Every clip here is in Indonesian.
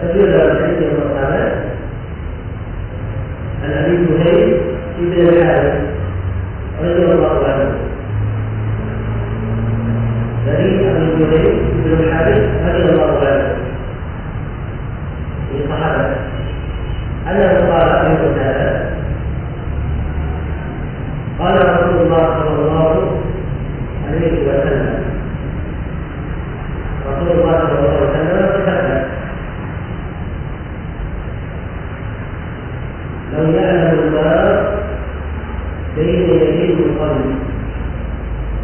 beliau dalam hadis yang pertama, An Abi Zuhair ibn al-Harith radhiyallahu anhu. Dari Abu Zuhair ibn al-Harith radhiyallahu anhu. Ini sahabat. Ada sahabat yang berkata, qala Rasulullah sallallahu alaihi wasallam. Rasulullah sallallahu alaihi wasallam berkata, "Lau ya'lamu Allah bayna yadayhi al-qalbi,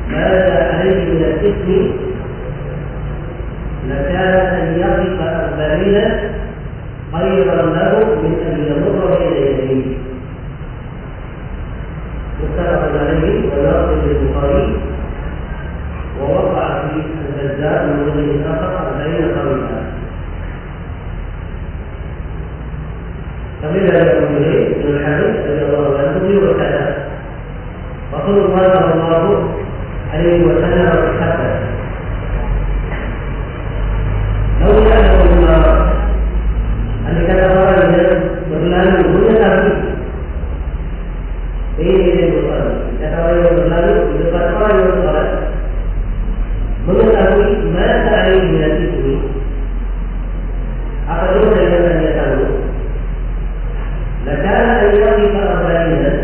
ماذا عليه من الإثم لكان أن يقف 40 خيرا له من أن يمر بين يديه." متفق عليه ولفظ للبخاري ووقع في البزار من وجه آخر 40 خريطا. فقيل له ابن الحارث رضي الله عنه وكذا رسول الله صلى الله عليه وسلم berkata, "Lau ya'lamu Allah." Andai kata orang yang berlalu mengetahui, ini bukan kata orang yang berlalu di depan orang yang sholat, mengetahui masa air minat itu, apa dosa yang akan dia tahu, lakana an yaqifa 40,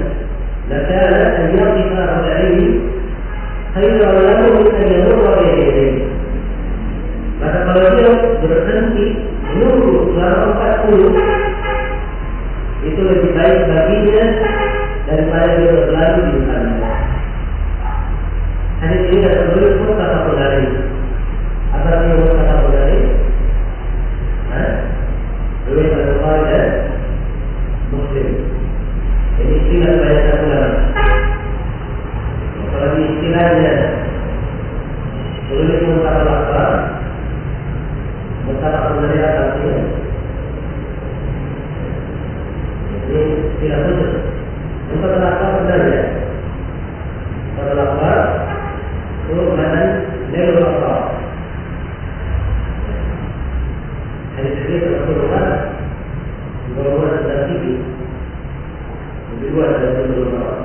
lakana an yaqifa 40 khairan lahu min an yamurra bayna yadayhi. Maka kalau dia berhenti menunggu selama 40, itu lebih baik baginya daripada dia berlalu di depannya. Hadis ini adalah menulis muttafaqun alaih. Apa artinya muttafaqun alaih? Riwayat Al-Bukhari dan Muslim. Ini istilah banyak ulama. Kalau di istilahnya menulis muttafaqun alaih artinya ini istilah khusus. Muttafaqun sebenarnya terlakbar merupakan nilai apa? Hadis ini Rasulullah berbuat sedang tinggi, berbuat sedang berbuat,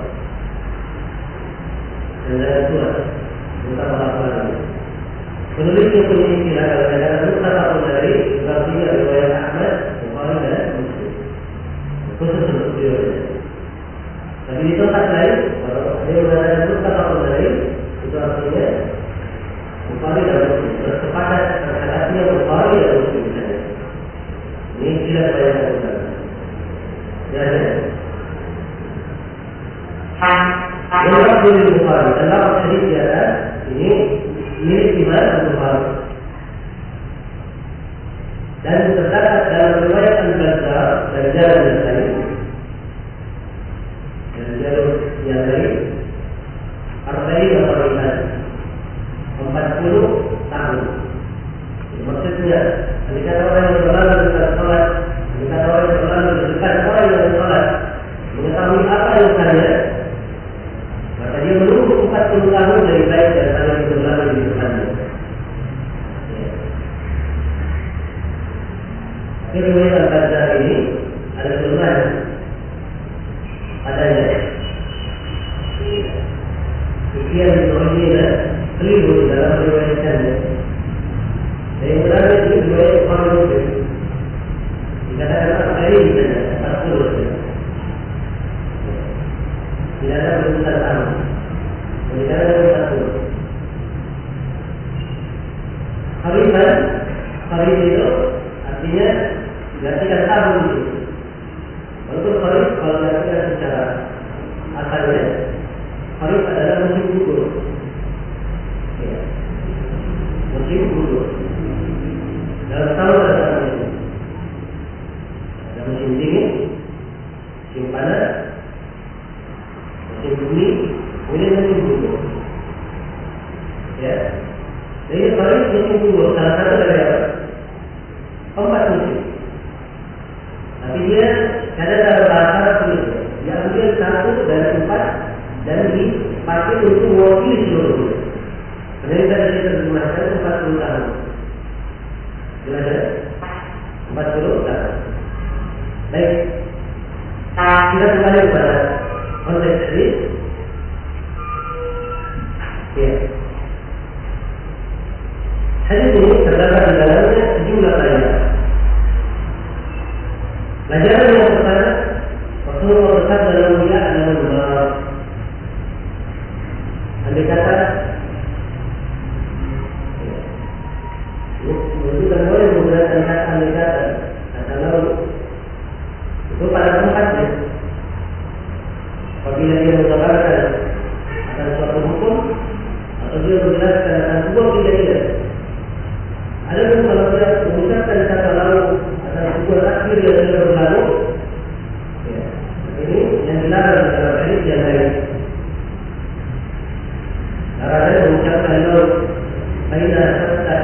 dan dari Tuhan bukan melakukan. Penulis yang punya istilah kadang-kadang muttafaqun alaih artinya riwayat Ahmad, Bukhari dan Muslim. Khusus untuk beliau. Tapi di tempat lain, kalau dia mengatakan muttafaqun alaih, itu artinya Bukhari dan Muslim bersepakat terhadapnya Bukhari dan Muslim saja. Ini tidak banyak kita. Jadi, yang berlaku di Bukhari dalam hadis di atas ini milik Imam Bukhari dan terdapat dalam riwayat Al-Bazzar dari jalan yang lain, dari jalur yang lain, 40 tahun. Maksudnya, ketika orang yang berlalu di dekat sholat, ketika orang yang berlalu di dekat orang yang sholat, mengetahui apa yang salah, maka dia menunggu 40 tahun lebih baik daripada dia berlalu di depannya. Riwayat Al-Bazzar ini ada kelemahan adanya. Sekian riwayatnya keliru dalam riwayatnya. Dan yang benar itu riwayat Bukhari Muslim. Dikatakan Al-Bukhari saja 40. Tidak ada berusaha tahun. Tidak ada berusaha tahun. Kharif itu artinya gantikan tahun itu. Walaupun kharif kalau gantikan secara asalnya, kharif adalah musim gugur. Ya. Musim gugur. Dalam tahun ada musim. Ada musim dingin, musim panas, musim bumi, kemudian musim gugur. Ya. Jadi kharif musim gugur salah satu dari apa? 4 musim. Tapi dia kadang ada bahasa begitu. Dia ambil 1 dari 4 dan dipakai untuk mewakili seluruhnya. Karena kita di sini terjemahkan 40 tahun. Jelas ya? 40 kita kembali kepada konteks ini. Ya. Hadis ini terdapat di dalamnya sejumlah pelajaran. Pelajaran yang pertama, Rasulullah bersabda dalam dia adalah andai kata menunjukkan boleh menggunakan kata andai kata lalu itu pada tempatnya. Apabila dia mengatakan akan suatu hukum atau dia menjelaskan akan sebuah kejadian. Adapun kalau dia mengucapkan kata lalu akan sebuah takdir yang sudah berlalu, ya, ini yang dilarang dalam hadis yang lain. Larangan mengucapkan lalu aina hatta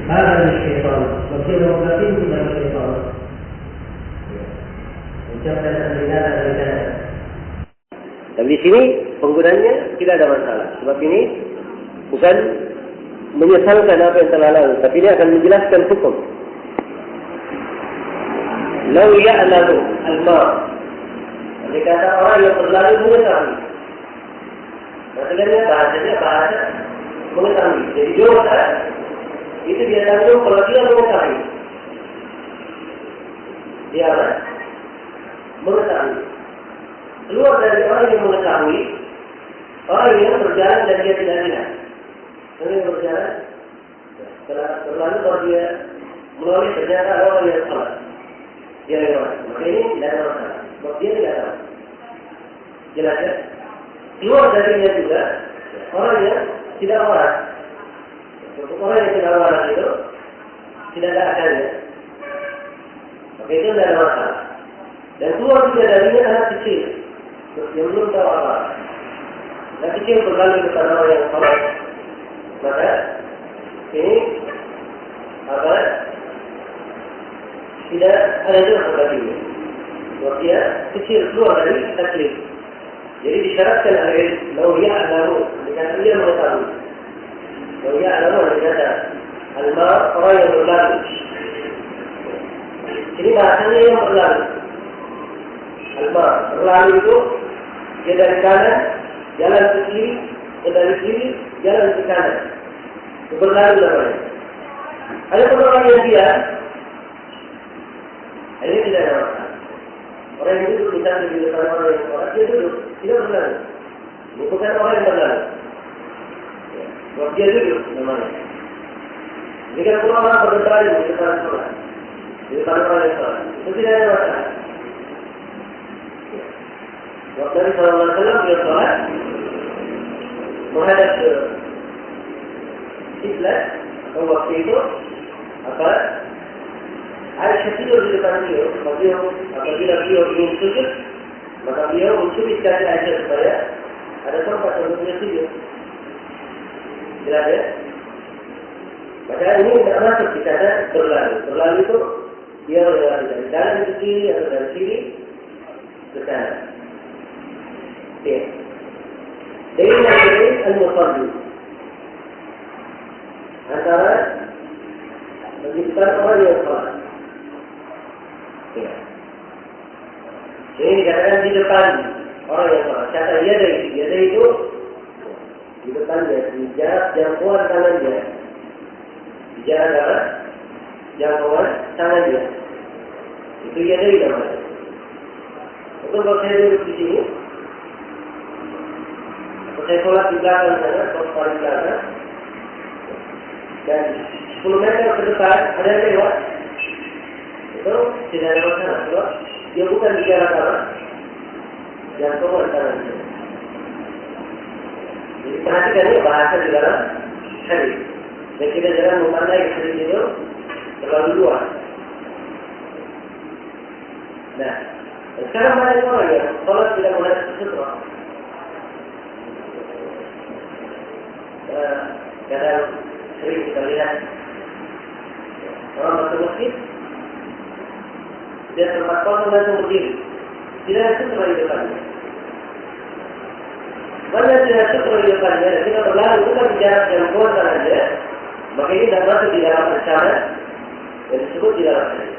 bagi syaitan, maksudnya berarti itu bagi syaitan. Ucapkan andai-andai. Dan di sini penggunaannya tidak ada masalah. Sebab ini bukan menyesalkan apa yang telah lalu, tapi dia akan menjelaskan hukum. Lau ya'lamu al-ma'. Andai kata orang yang berlalu mengetahui. Maksudnya bahasa mengetahui. Jadi dosa itu dia tanggung kalau dia mengetahui. Dia apa? Mengetahui. Keluar dari orang yang mengetahui, orang yang berjalan dan dia tidak lihat. Orang yang berjalan, setelah berlalu kalau dia melalui ternyata ada orang yang salah. Dia lewat. Maka ini tidak ada masalah. Sebab dia tidak tahu. Jelas ya? Keluar darinya juga orang yang tidak waras. Untuk orang yang tidak waras itu tidak ada akalnya. Maka itu tidak ada masalah. Dan keluar juga darinya anak kecil yang belum tahu apa. Anak kecil berlalu kepada orang yang salah. Maka ini apa? Tidak ada juga baginya. Sebab dia kecil keluar dari taklif. Jadi disyaratkan agar lau ya'lamu, dikata dia mengetahui. Lau ya'lamu dikata al-ma' orang yang berlalu. Ini bahasanya yang berlalu. Al-ma' berlalu itu dia dari kanan jalan ke kiri, dari kiri jalan ke kanan. Itu berlalu namanya. Ada orang yang diam, ini tidak ada masalah. Orang yang duduk misalnya di depan orang yang sholat, dia duduk, tidak berlalu. Ini bukan orang yang berlalu. Sebab dia duduk namanya. Jika orang berlalu di depan sholat, di depan orang yang sholat, itu tidak ada masalah. Waktu Nabi SAW dia sholat menghadap ke kiblat, atau waktu itu apa? Aisyah tidur di depan beliau. Apabila beliau ingin sujud, maka beliau mencubit kaki Aisyah supaya ada tempat untuk beliau sujud. Jelas ya? Maka ini tidak masuk di kata berlalu. Berlalu itu dia melewati dari kanan ke kiri atau dari kiri ke kanan. Ya. Dari al-musalli antara menunjukkan orang yang sholat. Ya. Ini dikatakan di depan orang yang sholat. Kata yadai itu di depannya, di jarak jangkauan tangannya, di jarak jangkauan tangannya. Itu yadai namanya. Itu kalau saya duduk di sini, saya sholat di belakang sana, sholat paling belakang, dan 10 meter ke depan ada yang lewat, itu tidak ada masalah. Sebab dia bukan di jarak apa, jangkauan tangannya. Jadi perhatikan ini bahasa di dalam hadis. Dan kita jangan memandai hadis itu terlalu luas. Nah, sekarang banyak orang yang sholat tidak menghadap ke sutra. Kadang sering kita lihat orang masuk masjid, dia tempat kosong langsung berdiri, tidak ada sutra di depannya. Banyak tidak sutra di depannya, dan kita berlalu bukan di jarak yang kuat saja, maka ini tidak masuk di dalam rencana dan disebut di dalam hadis.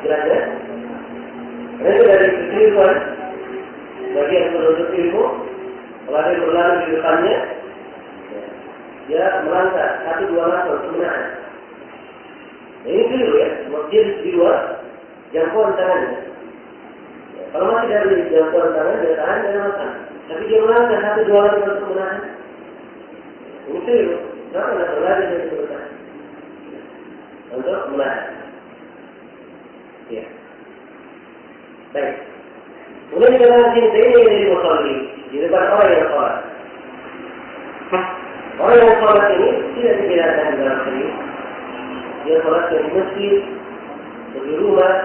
Jelas ya? Karena dari kekeliruan bagi yang menuntut ilmu, kalau ada yang berlalu di depannya, dia melangkah 1-2 langkah untuk menahan. Nah, ini keliru ya, dia di luar jangkauan tangannya. Ya, kalau masih dari jangkauan tangan, dia tahan dan makan. Tapi dia melangkah 1-2 langkah untuk menahan. Ini keliru. Kenapa tidak berlari dan bertahan? Untuk menahan. Ya. Baik. Kemudian dikatakan cinta ini dari musalli, di depan orang yang sholat. Orang yang sholat ini tidak dibedakan dalam hadis. Dia sholat di masjid, di rumah,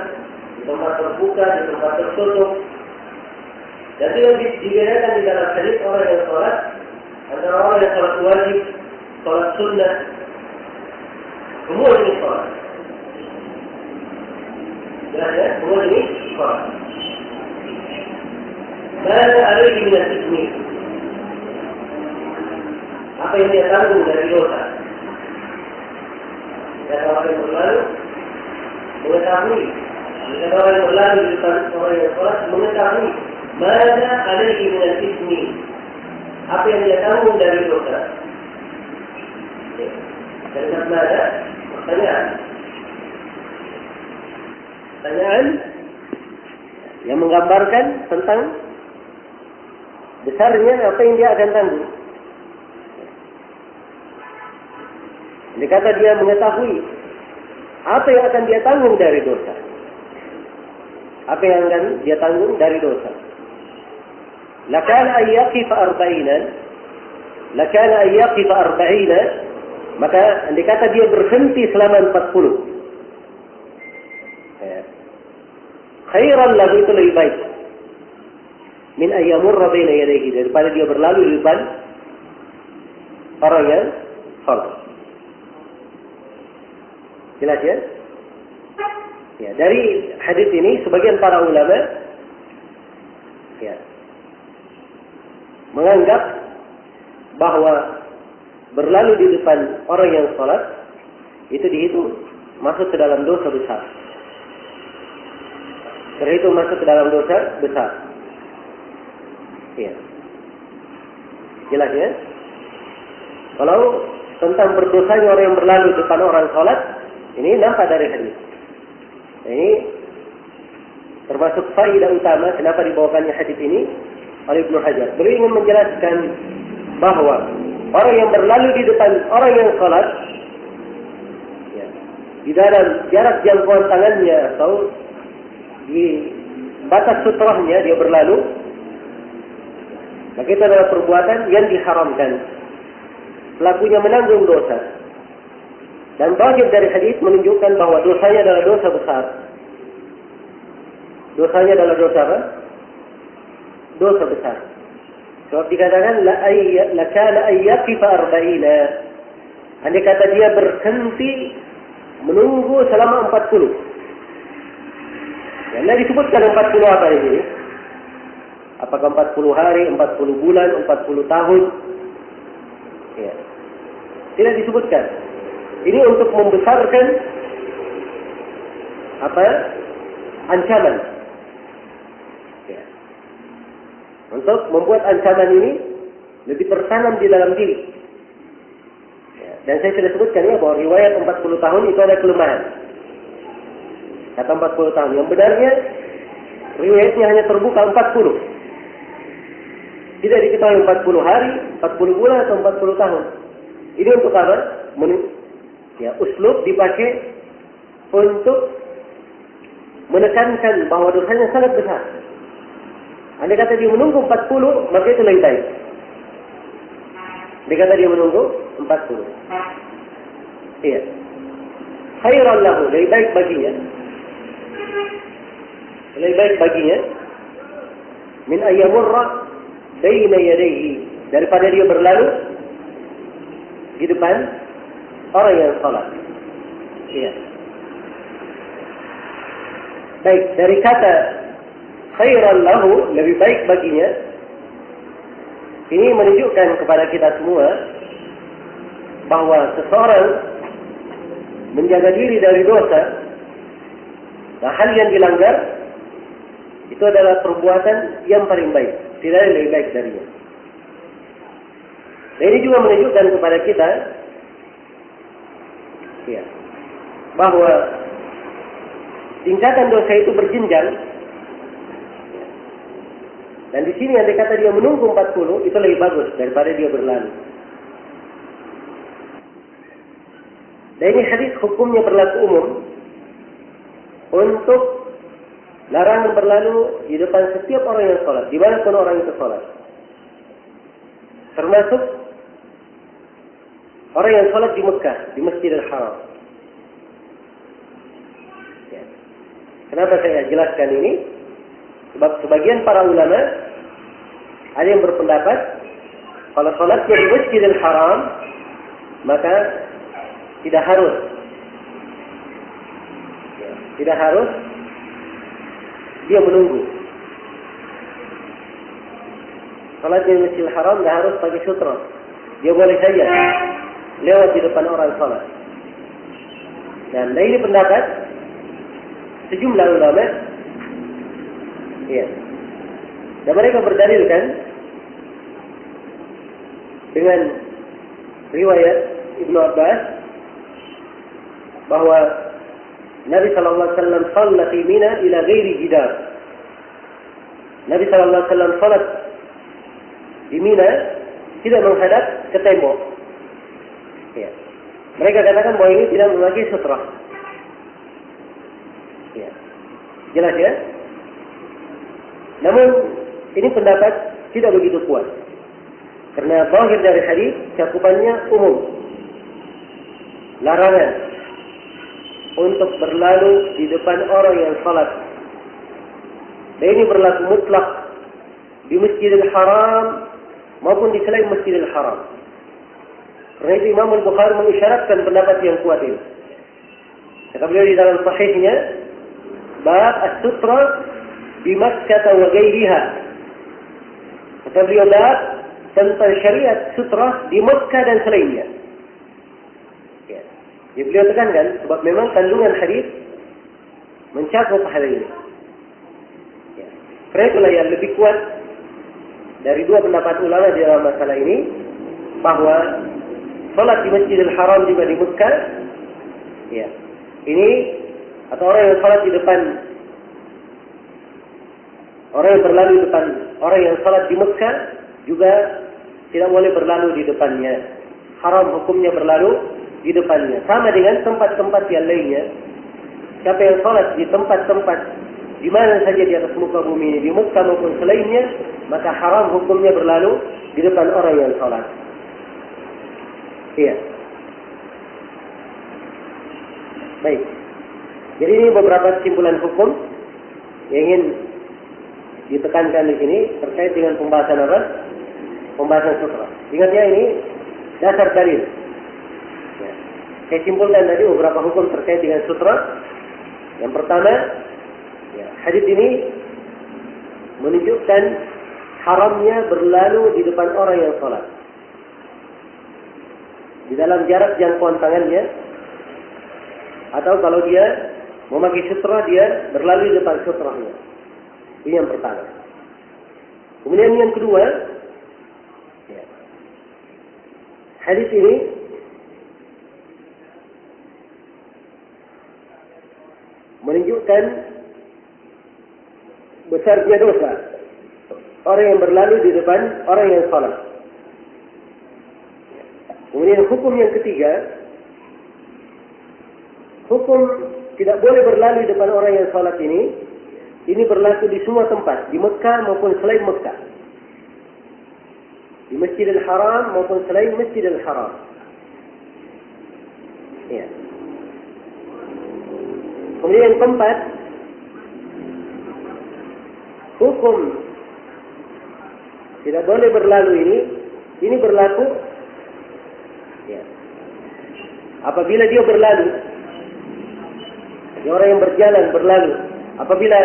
di tempat terbuka, di tempat tertutup. Dan tidak dibedakan di dalam hadis orang yang sholat antara orang yang sholat wajib, sholat sunnah. Semua jenis sholat. Jelas ya? Semua jenis sholat. Maka ada di minat ini. Apa yang dia tanggung dari dosa? Dan orang yang berlalu mengetahui. Dan orang yang berlalu di depan orang yang sholat mengetahui. Maka ada di minat ini. Apa yang dia tanggung dari dosa? Dan karena ada pertanyaan. Pertanyaan yang menggambarkan tentang besarnya apa yang dia akan tanggung. Dia kata dia mengetahui apa yang akan dia tanggung dari dosa. Apa yang akan dia tanggung dari dosa. Lakana ayyaqifa arba'inan. Lakana ayyaqifa arba'ina. Maka andai kata dia berhenti selama 40. Khairan lahu, itu lebih baik. Min ayyamurra baina yadayhi, daripada dia berlalu di depan orang yang salat. Jelas ya? Ya, dari hadis ini sebagian para ulama ya menganggap bahwa berlalu di depan orang yang salat itu dihitung masuk ke dalam dosa besar. Terhitung masuk ke dalam dosa besar. Ya. Jelas ya? Kalau tentang berdosanya orang yang berlalu di depan orang salat, ini nampak dari hadis. Ini termasuk faedah utama kenapa dibawakannya hadis ini oleh Ibnu Hajar. Beliau ingin menjelaskan bahwa orang yang berlalu di depan orang yang salat, ya, di dalam jarak jangkauan tangannya atau di batas sutrahnya dia berlalu, maka itu adalah perbuatan yang diharamkan. Pelakunya menanggung dosa. Dan zahir dari hadis menunjukkan bahwa dosanya adalah dosa besar. Dosanya adalah dosa apa? Dosa besar. Sebab dikatakan la kana ayyaqifa arba'ina. Andai kata dia berhenti menunggu selama 40. Yang disebutkan 40 apa ini? Apakah 40 hari, 40 bulan, 40 tahun? Ya. Tidak disebutkan. Ini untuk membesarkan apa? Ancaman. Ya. Untuk membuat ancaman ini lebih tertanam di dalam diri. Ya. Dan saya sudah sebutkan ya bahwa riwayat 40 tahun itu ada kelemahan. Kata 40 tahun. Yang benarnya riwayatnya hanya terbuka 40. Tidak diketahui 40 hari, 40 bulan atau 40 tahun. Ini untuk apa? Ya, uslub dipakai untuk menekankan bahwa dosanya sangat besar. Andai kata dia menunggu 40, maka itu lebih baik. Andai kata dia menunggu 40. Iya. Khairan lahu, lebih baik baginya. Lebih baik baginya min ayyamurra baina yadayhi, daripada dia berlalu di depan orang yang salat. Iya. Baik, dari kata khairan lahu, lebih baik baginya, ini menunjukkan kepada kita semua bahwa seseorang menjaga diri dari dosa Nah, hal yang dilanggar itu adalah perbuatan yang paling baik, tidak ada yang lebih baik darinya. Dan ini juga menunjukkan kepada kita ya, bahwa tingkatan dosa itu berjenjang. Dan di sini yang dikata dia menunggu 40 itu lebih bagus daripada dia berlalu. Dan ini hadis hukumnya berlaku umum untuk larangan berlalu di depan setiap orang yang sholat, di mana pun orang itu sholat. Termasuk orang yang sholat di Mekah, di Masjidil Haram. Ya. Kenapa saya jelaskan ini? Sebab sebagian para ulama ada yang berpendapat kalau sholatnya di Masjidil Haram maka tidak harus. Ya, tidak harus dia menunggu. Sholatnya di Masjidil Haram tidak harus pakai sutra. Dia boleh saja lewat di depan orang sholat. Dan dari ini pendapat sejumlah ulama, ya, dan mereka berdalilkan dengan riwayat Ibnu Abbas bahwa Nabi sallallahu alaihi wasallam shalla fi Mina ila ghairi jidar. Nabi sallallahu alaihi wasallam salat di Mina tidak menghadap ke tembok. Ya. Mereka katakan bahwa ini tidak memakai sutra. Ya. Jelas ya? Namun ini pendapat tidak begitu kuat. Karena zahir dari hadis cakupannya umum. Larangan untuk berlalu di depan orang yang salat. Dan ini berlaku mutlak di Masjidil Haram maupun di selain Masjidil Haram. Karena itu Imam Al-Bukhari mengisyaratkan pendapat yang kuat ini. Kata beliau di dalam sahihnya, bab as-sutra di Makkah wa ghairiha. Kata beliau bab tentang syariat sutra di Makkah dan selainnya. Ya. Jadi beliau tekankan sebab memang kandungan hadis mencakup hal ini. Ya. Karena itulah yang lebih kuat dari dua pendapat ulama di dalam masalah ini, bahwa salat di Masjidil Haram juga di Mekah, ya, ini atau orang yang salat di depan, orang yang berlalu di depan orang yang salat di Mekah juga tidak boleh berlalu di depannya. Haram hukumnya berlalu di depannya. Sama dengan tempat-tempat yang lainnya. Siapa yang salat di tempat-tempat di mana saja di atas muka bumi ini, di Mekah maupun selainnya, maka haram hukumnya berlalu di depan orang yang salat. Iya. Baik. Jadi ini beberapa kesimpulan hukum yang ingin ditekankan di sini terkait dengan pembahasan apa? Pembahasan sutra. Ingat ya, ini dasar dalil. Ya. Saya simpulkan tadi beberapa hukum terkait dengan sutra. Yang pertama, ya, hadis ini menunjukkan haramnya berlalu di depan orang yang sholat. Di dalam jarak jangkauan tangannya, atau kalau dia memakai sutra, dia berlalu di depan sutranya. Ini yang pertama. Kemudian yang kedua, ya, hadis ini menunjukkan besarnya dosa orang yang berlalu di depan orang yang salat. Kemudian hukum yang ketiga, hukum tidak boleh berlalu di depan orang yang salat ini berlaku di semua tempat, di Mekah maupun selain Mekah, di Masjidil Haram maupun selain Masjidil Haram. Ya. Kemudian yang keempat, hukum tidak boleh berlalu ini berlaku, ya, apabila dia berlalu, orang yang berjalan berlalu, apabila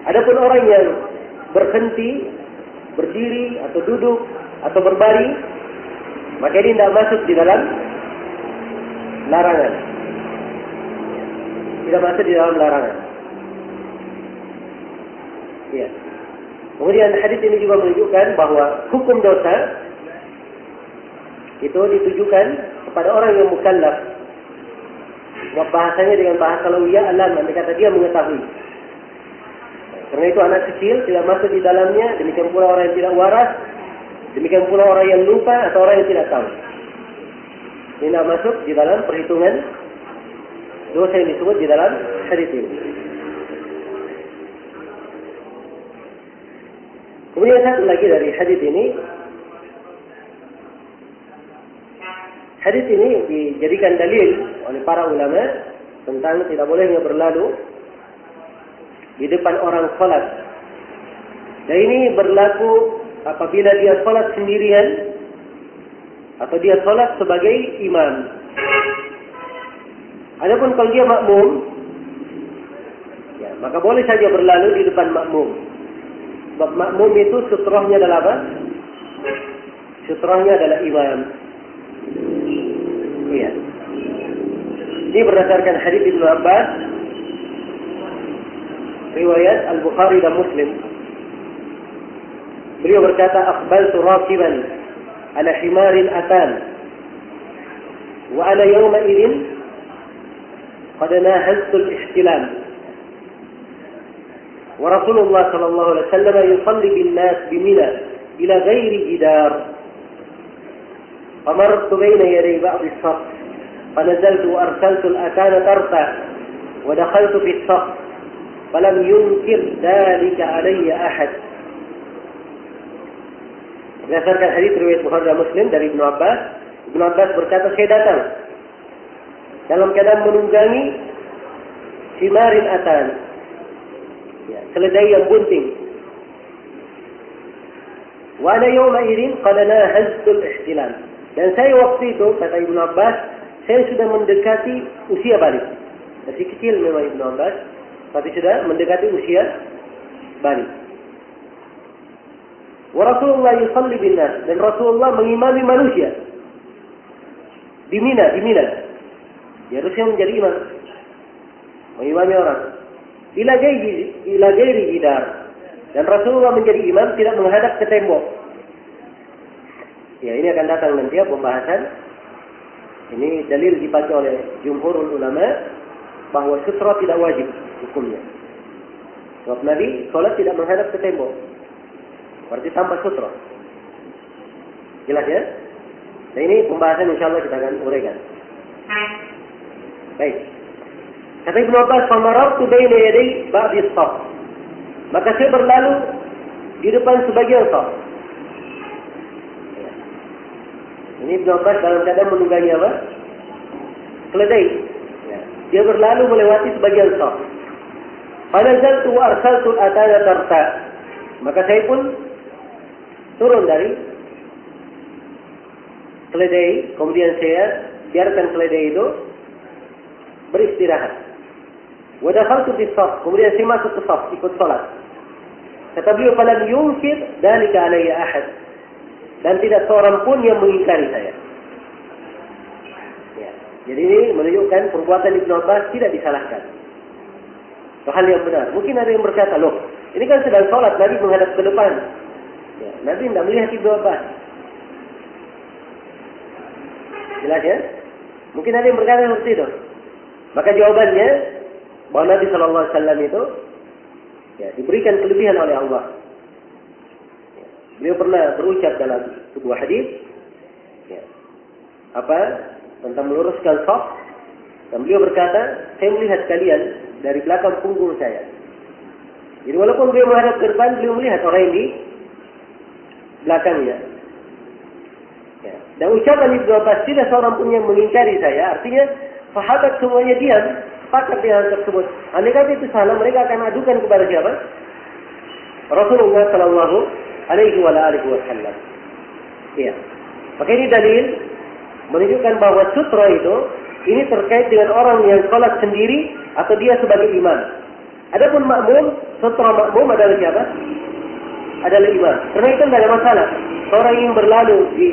adapun orang yang berhenti, berdiri atau duduk atau berbaring, maka ini tidak masuk di dalam larangan. Tidak masuk di dalam larangan. Ya. Kemudian hadis ini juga menunjukkan bahwa hukum dosa itu ditujukan kepada orang yang mukallaf. Sebab bahasanya dengan bahasa lawiyah alam, nanti kata dia mengetahui. Karena itu anak kecil tidak masuk di dalamnya, demikian pula orang yang tidak waras, demikian pula orang yang lupa atau orang yang tidak tahu. Ini tidak masuk di dalam perhitungan dosa yang disebut di dalam hadis ini. Kemudian satu lagi dari hadis ini. Hadis ini dijadikan dalil oleh para ulama tentang tidak bolehnya berlalu di depan orang salat. Dan ini berlaku apabila dia salat sendirian atau dia salat sebagai imam. Adapun kalau dia makmum, ya, maka boleh saja berlalu di depan makmum. Sebab makmum itu sutrahnya adalah apa? Sutrahnya adalah imam. Iya. Ini berdasarkan hadis Ibnu Abbas, riwayat Al-Bukhari dan Muslim. Beliau berkata, "Aqbaltu rakiban ala himarin atan, wa ana yawma idin qad nahaztu al-ihtilam. Wa Rasulullah sallallahu alaihi wasallam yusalli bin-nas bi Mina ila ghairi jidar. فمرت بين يدي بعض الصف فنزلت وأرسلت الأتان ترتع ودخلت في الصف فلم ينكر ذلك علي أحد." Berdasarkan hadis riwayat Bukhari dan Muslim dari Ibnu Abbas, Ibnu Abbas berkata, saya datang dalam keadaan menunggangi himarin atan, ya, keledai yang bunting. Wa ana yawma idin qad nahaztu al-ihtilam. Dan saya waktu itu, kata Ibnu Abbas, saya sudah mendekati usia balik. Masih kecil memang Ibnu Abbas, tapi sudah mendekati usia balik. Wa Rasulullah yusalli bin nas, dan Rasulullah mengimami manusia di Mina. Dia harusnya menjadi imam, mengimami orang. Ila ghairi jidar, dan Rasulullah menjadi imam tidak menghadap ke tembok. Ya, ini akan datang nanti ya pembahasan. Ini dalil dipakai oleh jumhurul ulama bahwa sutra tidak wajib hukumnya. Sebab Nabi sholat tidak menghadap ke tembok, berarti tanpa sutra. Jelas ya? Nah, ini pembahasan insyaAllah kita akan uraikan. Baik. Kata Ibnu Abbas, "Famarartu baina yaday ba'di as-saff." Maka saya berlalu di depan sebagian saf. Ini Ibnu Abbas dalam keadaan menunggangi apa? Keledai. Ya. Dia berlalu melewati sebagian saf. Fanazaltu wa arsaltu al-atana tarta. Maka saya pun turun dari keledai, kemudian saya biarkan keledai itu beristirahat. Wa dakhaltu fi saf, kemudian saya masuk ke saf ikut salat. Kata beliau, "Falam yunkir dzalika alayya ahad." Dan tidak seorang pun yang mengingkari saya. Ya. Jadi ini menunjukkan perbuatan Ibnu Abbas tidak disalahkan. Itu hal yang benar. Mungkin ada yang berkata, loh, ini kan sedang sholat, Nabi menghadap ke depan. Ya, Nabi tidak melihat Ibnu Abbas. Jelas ya? Mungkin ada yang berkata seperti itu. Maka jawabannya, bahwa Nabi SAW itu ya, diberikan kelebihan oleh Allah. Beliau pernah berucap dalam sebuah hadis, ya, tentang meluruskan shaf, dan beliau berkata, saya melihat kalian dari belakang punggung saya. Jadi walaupun beliau menghadap ke depan, beliau melihat orang yang di belakangnya. Ya. Dan ucapan Ibnu Abbas, tidak seorang pun yang mengingkari saya, artinya sahabat semuanya diam, sepakat dengan hal tersebut. Andai kata itu salah, mereka akan adukan kepada siapa? Rasulullah Sallallahu Alaihi Wasallam. Ya. Maka ini dalil menunjukkan bahwa sutra itu ini terkait dengan orang yang sholat sendiri atau dia sebagai imam. Adapun makmum, sutra makmum adalah siapa? Adalah imam. Karena itu tidak ada masalah. Orang yang berlalu di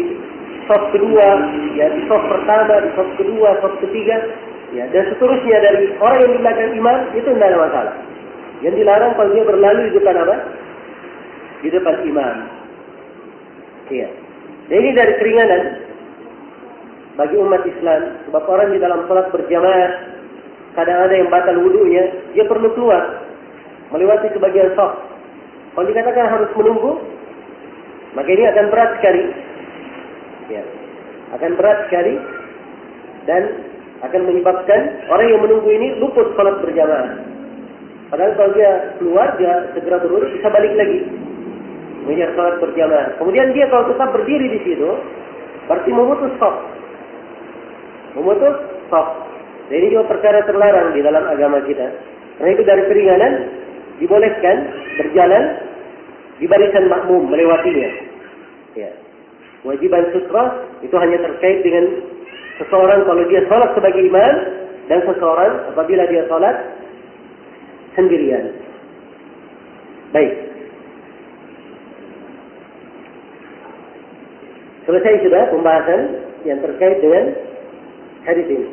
shaf kedua, ya di shaf pertama, di shaf kedua, shaf ketiga, ya dan seterusnya dari orang yang di belakang imam itu tidak ada masalah. Yang dilarang kalau dia berlalu di depan apa? Di depan imam. Iya. Dan ini dari keringanan bagi umat Islam. Sebab orang di dalam salat berjamaah, kadang ada yang batal wudunya, dia perlu keluar melewati sebagian saf. Kalau dikatakan harus menunggu, maka ini akan berat sekali. Ya. Akan berat sekali dan akan menyebabkan orang yang menunggu ini luput salat berjamaah. Padahal kalau dia keluar, dia segera berwudu, bisa balik lagi mengejar salat berjamaah. Kemudian dia kalau tetap berdiri di situ, berarti memutus saf. Memutus saf. Dan ini juga perkara terlarang di dalam agama kita. Karena itu dari keringanan dibolehkan berjalan di barisan makmum melewatinya. Ya. Kewajiban sutra itu hanya terkait dengan seseorang kalau dia salat sebagai imam dan seseorang apabila dia salat sendirian. Baik. Selesai sudah pembahasan yang terkait dengan hadis ini.